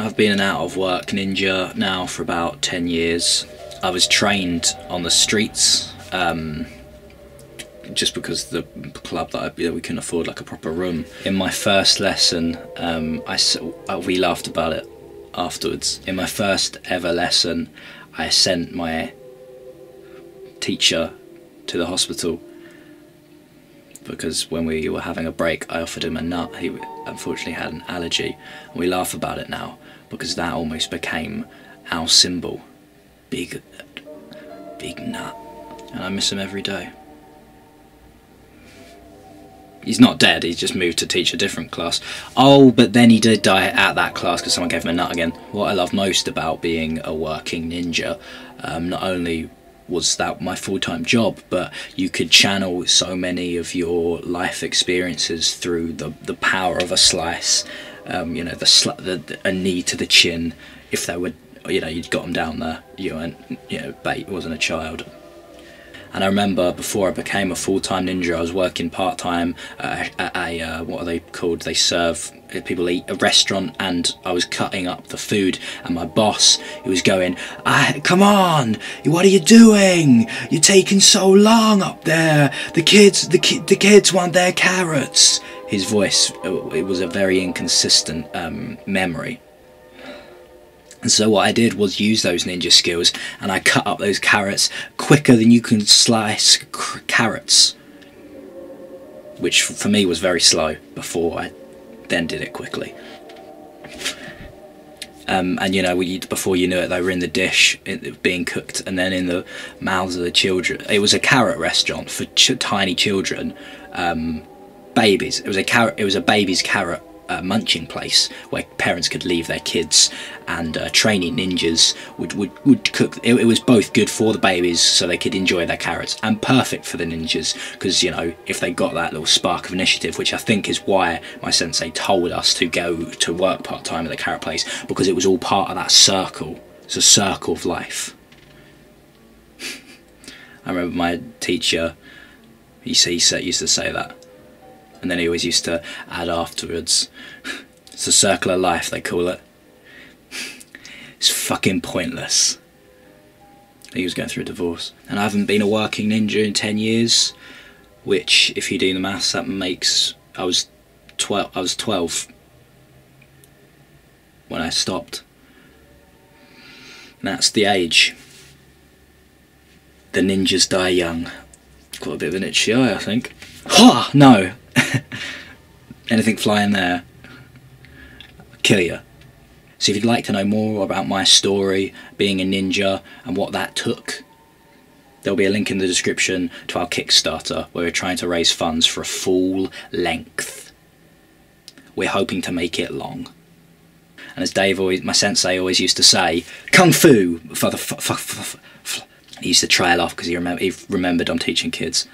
I've been an out of work ninja now for about 10 years. I was trained on the streets, just because the club that we couldn't afford like a proper room. In my first lesson, we laughed about it afterwards. In my first ever lesson, I sent my teacher to the hospital because when we were having a break, I offered him a nut. He unfortunately had an allergy, and we laugh about it now because that almost became our symbol. Big nut. And I miss him every day. He's not dead, he's just moved to teach a different class. Oh, but then he did die at that class because someone gave him a nut again. What I love most about being a working ninja, not only was that my full-time job, but you could channel so many of your life experiences through the power of a slice. You know, a knee to the chin. If they were, you know, you'd got them down there. You know, bait wasn't a child. And I remember before I became a full-time ninja, I was working part-time at a what are they called? They serve, people eat, a restaurant, and I was cutting up the food, and my boss, he was going, come on, what are you doing? You're taking so long up there. The kids want their carrots. His voice, it was a very inconsistent memory. And so what I did was use those ninja skills, and I cut up those carrots quicker than you can slice carrots, which for me was very slow before I then did it quickly. And you know, before you knew it, they were in the dish, being cooked, and then in the mouths of the children. It was a carrot restaurant for tiny children, babies. It was a baby's carrot munching place where parents could leave their kids, and training ninjas would cook. It was both good for the babies so they could enjoy their carrots, and perfect for the ninjas because, you know, if they got that little spark of initiative, which I think is why my sensei told us to go to work part-time at the carrot place, because it was all part of that circle. It's a circle of life. I remember my teacher, he used to say that. And then he always used to add afterwards, it's a circle of life, they call it. It's fucking pointless. He was going through a divorce. And I haven't been a working ninja in 10 years, which, if you do the maths, that makes... I was 12 when I stopped. And that's the age. The ninjas die young. Got a bit of an itchy eye, I think. Ha! No! Anything flying there, I'll kill you. So if you'd like to know more about my story, being a ninja, and what that took, there'll be a link in the description to our Kickstarter, where we're trying to raise funds for a full length. We're hoping to make it long. And as Dave my sensei always used to say, Kung Fu! He used to trail off because he remembered I'm teaching kids.